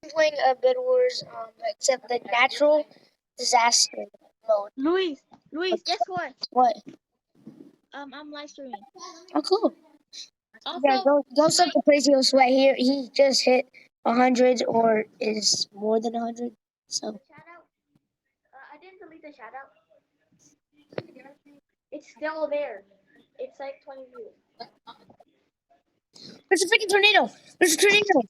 Playing a Bed Wars, except the natural disaster mode. Luis, guess what? What? I'm live streaming. Oh, cool. Also, Yeah, go sub to Crazy O Sweat. He just hit 100 or is more than 100. So shout out. I didn't delete the shout out. It's still there. It's like 20 views. there's a freaking tornado. There's a tornado.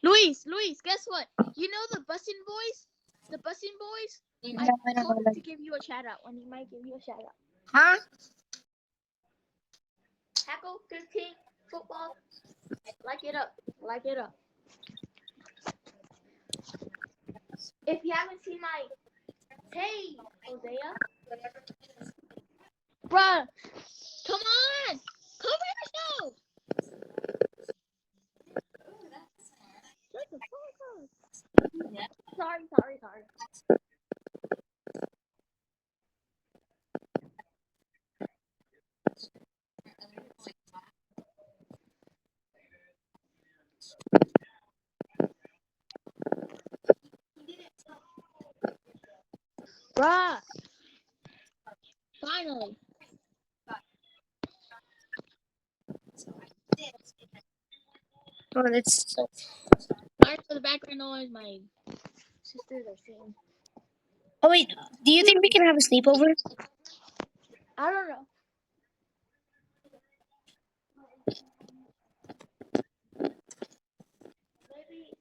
Luis, guess what? You know the Bussin' Boys? The Bussin' Boys? No, I I don't told know him that. to give you a shout out, and he might give you a shout out. Huh? Tackle 15 football. Like it up. Like it up. If you haven't seen my hey, Hosea. Bruh, come on! Cover yourself! Shut the fuck up. Sorry. Bruh. Finally. Oh, that's so. Sorry for the background noise. My sisters are saying. Oh wait, do you think we can have a sleepover? I don't know. Maybe.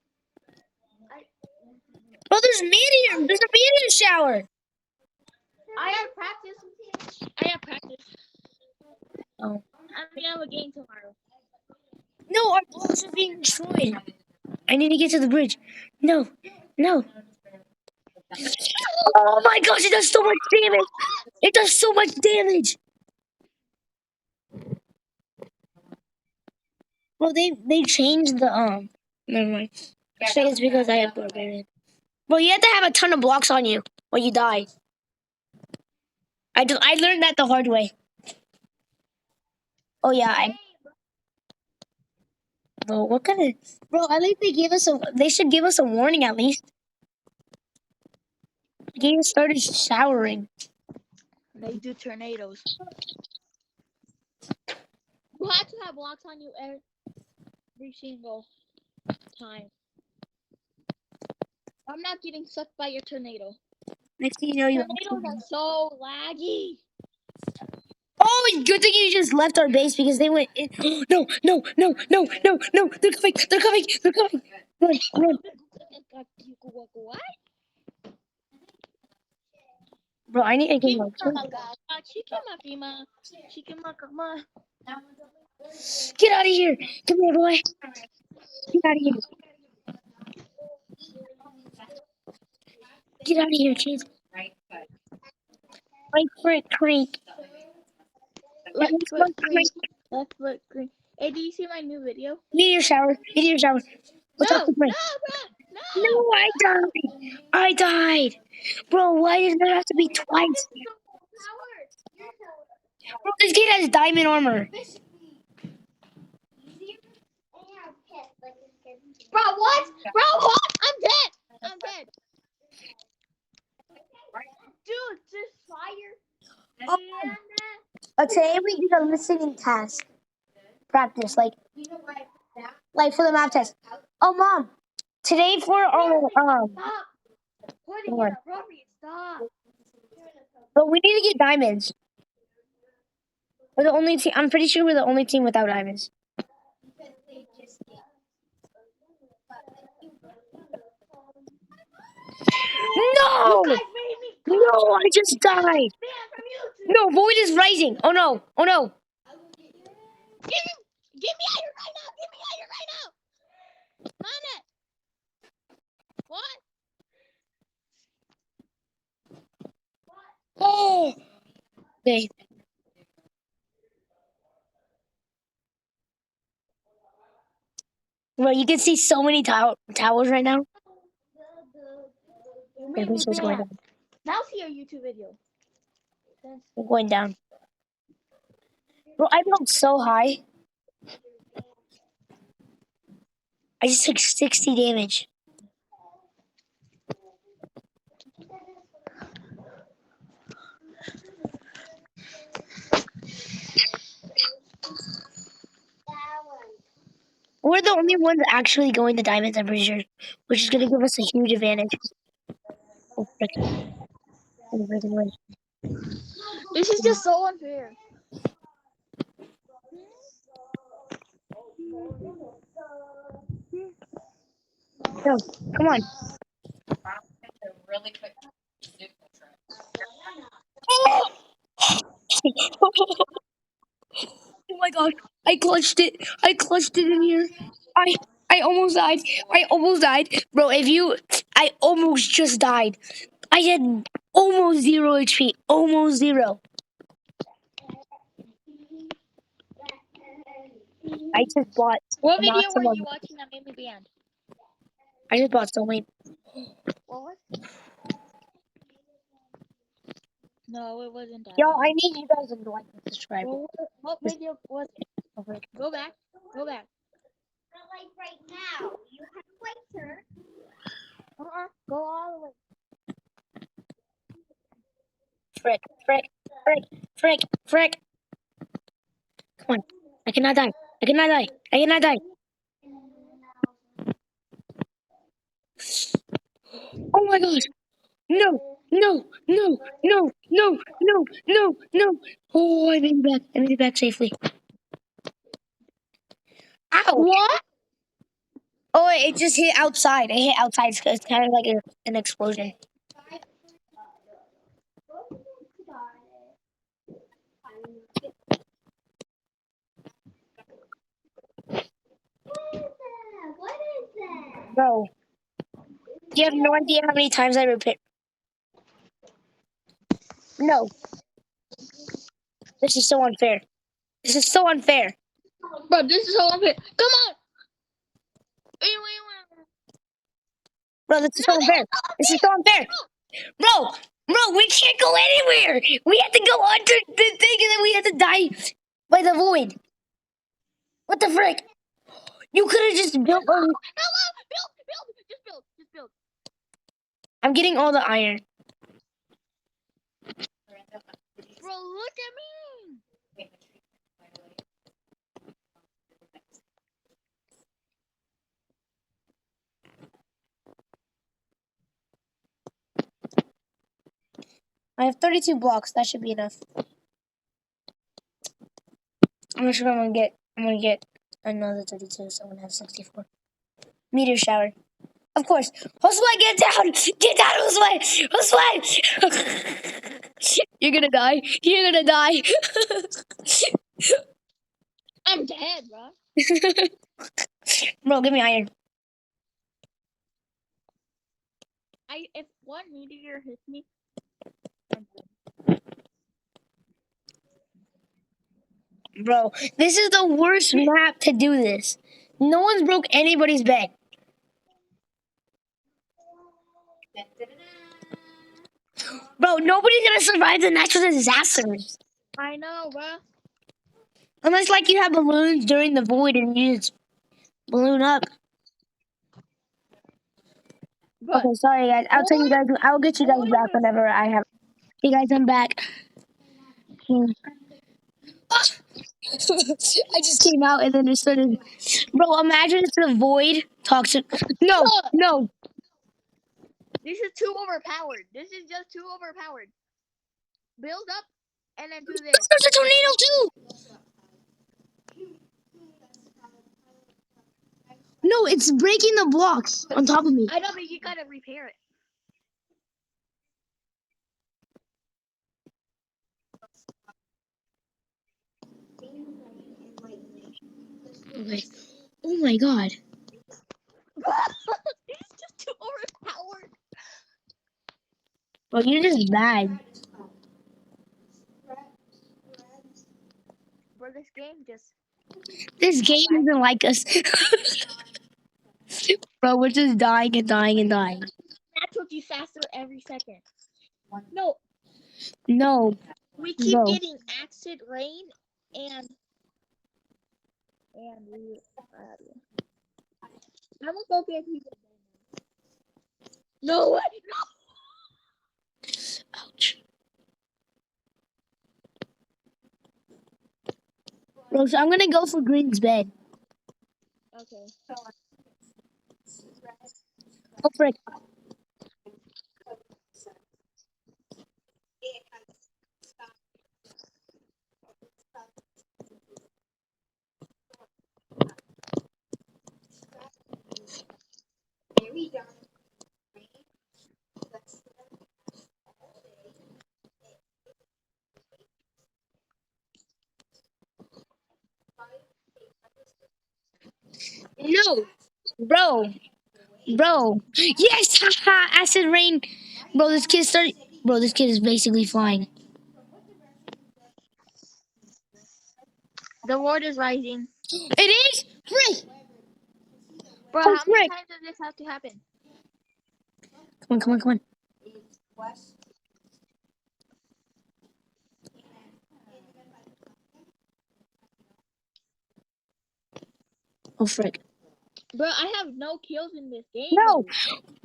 Oh, there's meteor. There's a meteor shower. I have practice. Oh. We have a game tomorrow. No, our blocks are being destroyed. I need to get to the bridge. No. Oh my gosh, it does so much damage. It does so much damage. Well, they changed the Never mind. I think it's because I have barbarian. Well, you have to have a ton of blocks on you or you die. I learned that the hard way. Oh yeah, Bro, what kind of bro? At least they should give us a warning at least. The game started showering. They do tornadoes. You have to have blocks on you every single time. I'm not getting sucked by your tornado. Next thing you know, Tornadoes are so laggy. Oh, good thing you just left our base because they went in. No. They're coming. Run. What? Bro, I need to get my Get out of here. Come here, boy. Get out of here. Get out of here, kids. Right foot crank. Left foot green. Hey, do you see my new video? Meteor shower. What's up with me? No, No, I died. Bro, why does there have to be twice? Bro, this kid has diamond armor. Bro, what? I'm dead. Dude, just fire. Oh, today we did a listening task. Practice, like for the math test. Oh, Mom, today for our Stop putting it appropriate. Stop. but we need to get diamonds. We're the only team. I'm pretty sure we're the only team without diamonds. No! No, I just died. No, void is rising. Oh no. Get me out here right now. Mana. What? Oh. Okay. Well, you can see so many towers right now. Now see your YouTube video. I'm going down. Bro, I built so high. I just took 60 damage. We're the only ones actually going to diamonds, I'm pretty sure, which is going to give us a huge advantage. Oh, frick. Oh, frick, wait. This is just so unfair. No, come on. Really quick. Oh my god, I clutched it. I clutched it in here. I almost died. I almost died. Bro, I almost just died. I had almost 0 HP. Almost 0. I just bought What a video were maximum. you watching that made me banned? I just bought so many. What? No, it wasn't that. Yo, I need you guys to like and subscribe. Well, what video was it? Okay. Go back. Go back. But like right now, you have to wait, sir. Go all the way. Frick, frick, frick, frick, frick. Come on. I cannot die. I cannot die. I cannot die. Oh my gosh. No, no, no, no, no, no, no, no. Oh, I made it back. I made it back safely. Ow. What? Oh, it just hit outside. It hit outside. It's kind of like an explosion. What is that? Bro, you have no idea how many times I repeat. No. This is so unfair. This is so unfair. Bro, this is so unfair. Come on. Wait. Bro, this is so unfair. This is so unfair. Bro, we can't go anywhere. We have to go under the thing and then we have to die by the void. What the frick? You could have just built a... Build. Just build. I'm getting all the iron. Bro, look at me. I have 32 blocks. That should be enough. I'm not sure I'm gonna get another 32, so I'm gonna have 64. Meteor shower. Of course. Josue, get down! Get down, Josue! Josue! You're gonna die. You're gonna die. I'm dead, bro. Bro, give me iron. If one meteor hits me, Bro, this is the worst map to do this. No one's broke anybody's bed. Bro, nobody's gonna survive the natural disasters. I know, bro. Unless, like, you have balloons during the void and you just balloon up. But Okay, sorry, guys. I'll tell you guys. I'll get you guys back whenever I have. Hey, guys, I'm back. I just came out and then it started. Bro, imagine it's the void. Toxic. No. this is too overpowered. This is just too overpowered. Build up and then do this. There's a tornado too. No, it's breaking the blocks on top of me. I know, but you gotta repair it. Okay. Oh my god. It's just too overpowered. Bro, you just died. Bro, this game just. This game isn't like us. Bro, we're just dying and dying and dying. That took you faster every second. No, No. we keep No. getting acid rain and we. I'm gonna go get people. No way! Ouch. Bro, so I'm gonna go for Green's bed. No. Okay. Oh frick. No, bro, bro. Yes, haha, acid rain. Bro, this kid started. Bro, this kid is basically flying. The water is rising. It is? Frick! Bro, Oh, how many frick! times does this have to happen? Come on, come on, come on. Oh, frick. Bro, I have no kills in this game. No!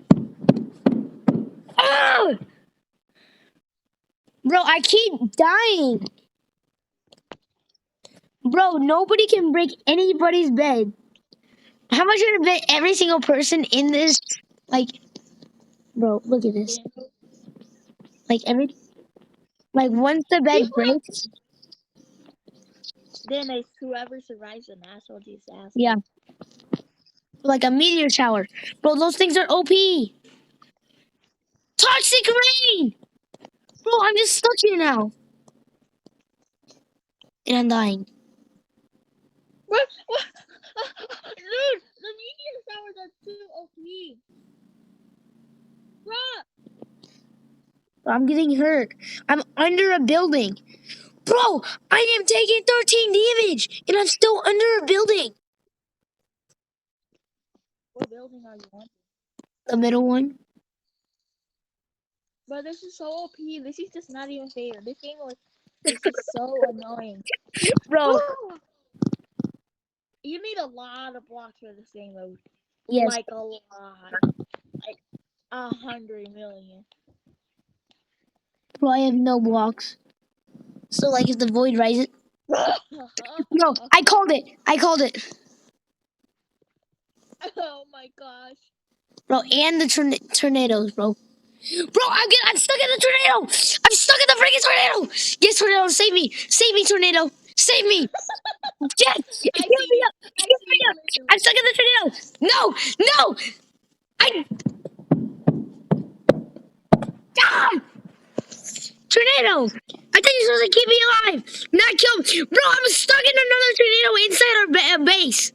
Though. Ah! Bro, I keep dying. Bro, nobody can break anybody's bed. How much would I bet every single person in this? Like, bro, look at this. Like, once the bed breaks. Then it's whoever survives the national disaster. Yeah. Like a meteor shower. Bro, those things are OP. Toxic rain! Bro, I'm just stuck here now. And I'm dying. What? Dude, the meteor showers are too OP. Bro! Bro, I'm getting hurt. I'm under a building. Bro, I am taking 13 damage. And I'm still under a building. What building are you on? The middle one. Bro, this is so OP. This is just not even fair. This game is just so annoying. Bro, Bro! You need a lot of blocks for this game mode. yes. Like a lot. Like 100 million. Bro, I have no blocks. So, like, if the void rises. No, I called it. I called it. Oh my gosh. Bro, and the tornadoes, bro. Bro, I'm stuck in the tornado. I'm stuck in the freaking tornado. Yes, tornado, save me. Save me, tornado. Save me. Yes, I heal see me you. up. I Heal see me you up. literally. I'm stuck in the tornado. No, no. I. Ah! Tornado. I thought you were supposed to keep me alive, not kill me. Bro, I'm stuck in another tornado inside our base.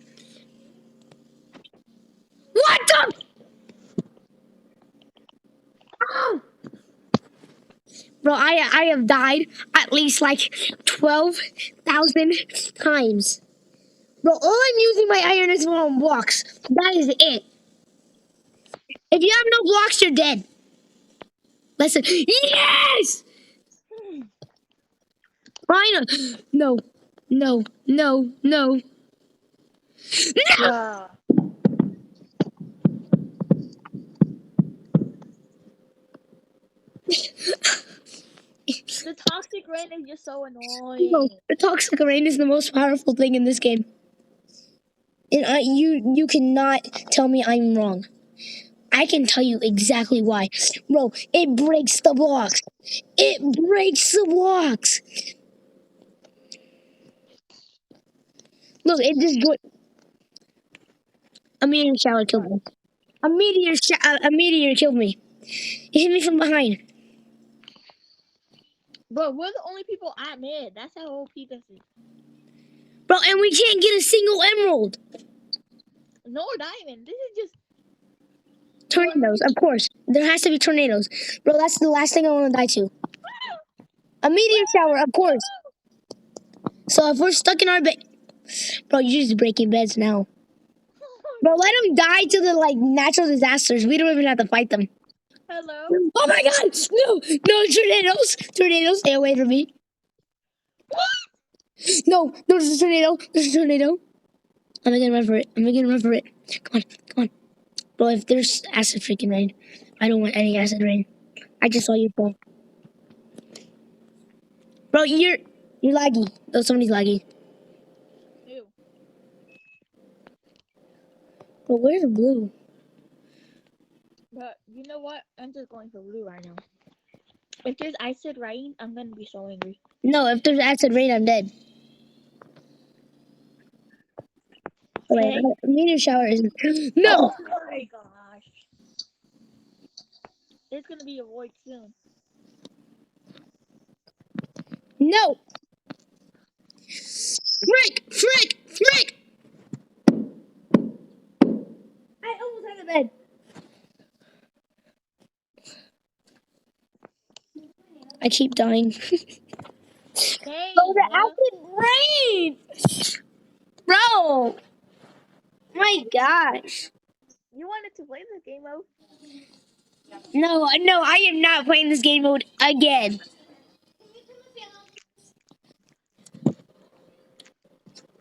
What the? Oh. Bro, I have died at least like 12,000 times. Bro, all I'm using my iron is on blocks. That is it. If you have no blocks, you're dead. Listen. Yes! Fine. No. No. No. No. No! Yeah. The toxic rain is just so annoying. No. The toxic rain is the most powerful thing in this game. And you cannot tell me I'm wrong. I can tell you exactly why. Bro, it breaks the blocks. It breaks the blocks. Look, it destroyed. A meteor shower killed me. A meteor killed me. It hit me from behind. Bro, we're the only people at mid. That's how OP this is. Bro, and we can't get a single emerald. No diamond. This is just Tornadoes, of course. There has to be tornadoes. Bro, that's the last thing I want to die to. A meteor shower, of course. So if we're stuck in our bed... Bro, you're just breaking beds now. Bro, let them die to the, like, natural disasters. We don't even have to fight them. Hello. Oh my god! No! No, tornadoes! Tornadoes, stay away from me. No, no, there's a tornado. There's a tornado. I'm gonna run for it. I'm gonna run for it. Come on, come on. Bro, if there's acid freaking rain, I don't want any acid rain. I just saw you fall. Bro, you're laggy. Oh, somebody's laggy. Ew. But where's blue? But you know what? I'm just going for blue right now. If there's acid rain, I'm gonna be so angry. No, if there's acid rain, I'm dead. Alright, Okay. meteor shower isn't. No! Oh my gosh. There's gonna be a void soon. No! Frick! Frick! Frick! I almost had a bed. I keep dying. Hey, Oh, the bruh. acid rain! Bro! My gosh. You wanted to play this game mode? No, I am not playing this game mode again.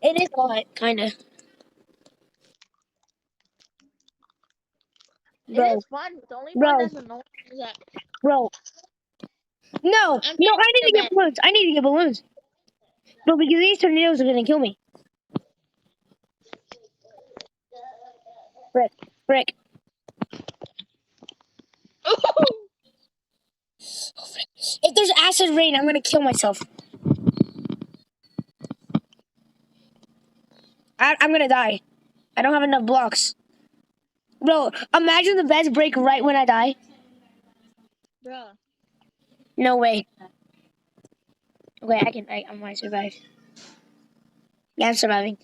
It is hot, kinda. It Bro, is fun, but the only Bro. part that's annoying is that bro. No, I'm no, getting I need to to get bed. balloons. I need to get balloons. Bro, because these tornadoes are gonna kill me. Frick, frick. If there's acid rain, I'm gonna kill myself. I'm gonna die. I don't have enough blocks. Bro, imagine the beds break right when I die. Bruh. No way. Okay, I might survive. Yeah, I'm surviving.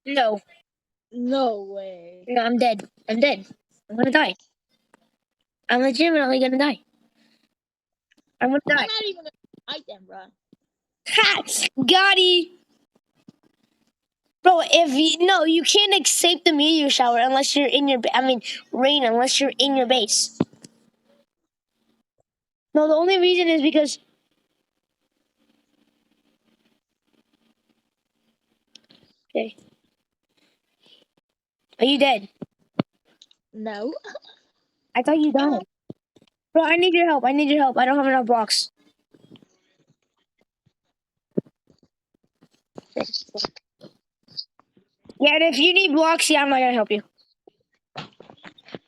No, No way. no, I'm dead. I'm dead. I'm gonna die. I'm legitimately gonna die. I'm gonna I'm die. not even gonna fight them, bruh. Ha! Gotti! Bro, you can't escape the meteor shower unless you're in your, rain, unless you're in your base. No, the only reason is because. Okay. Are you dead? No. I thought you died. Bro, I need your help. I need your help. I don't have enough blocks. Yeah, and if you need blocks, yeah, I'm not gonna help you.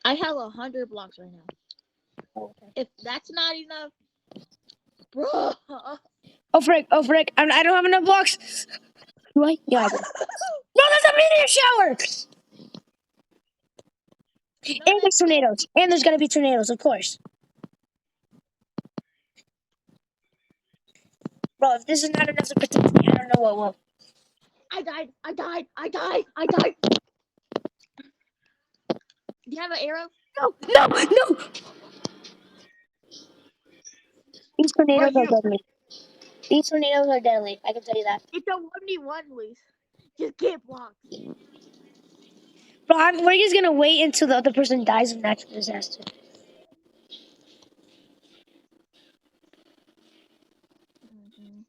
I have 100 blocks right now. If that's not enough, bruh. Oh frick! Oh frick! I don't have enough blocks. Do I? Yeah, I do. No, there's a meteor shower. And there's tornadoes. And there's gonna be tornadoes, of course. Bro, if this is not enough to protect me, I don't know what will. I died. I died. I died. I died. Do you have an arrow? No, no, no! These tornadoes Bro, are deadly. These tornadoes are deadly. I can tell you that. it's a 1v1, Luis. Just get blocked. Bro, we're just gonna wait until the other person dies of natural disaster. Mhm.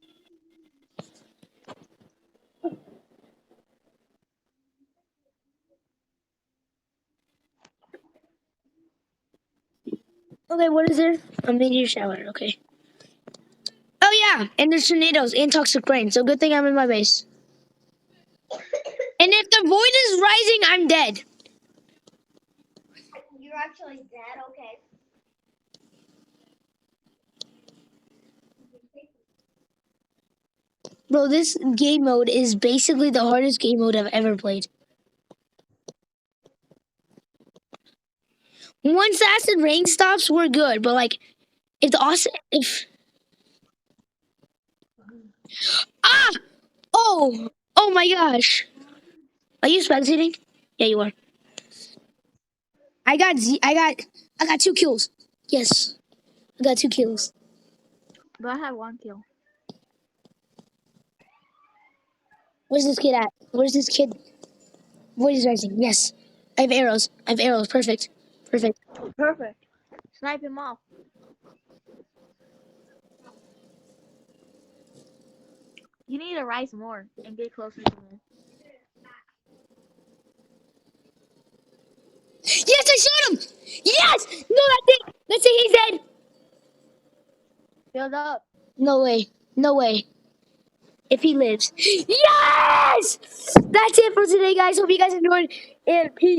Okay, what is there? A meteor shower. Okay. Oh yeah, and there's tornadoes and toxic rain. So good thing I'm in my base. And if the void is rising, I'm dead. You're actually dead, okay. Bro, this game mode is basically the hardest game mode I've ever played. Once the acid rain stops, we're good. But like, if oh my gosh, are you spectating? Yeah, you are. I got 2 kills. Yes. I got 2 kills. But I have 1 kill. Where's this kid at? Where's this kid? Void is rising. Yes. I have arrows. I have arrows. Perfect. Perfect. Perfect. Snipe him off. You need to rise more and get closer to me. Yes, I shot him! Yes! No, that's it! That's it, he's dead! Build up. No way. No way. If he lives. Yes! That's it for today, guys. Hope you guys enjoyed. And peace.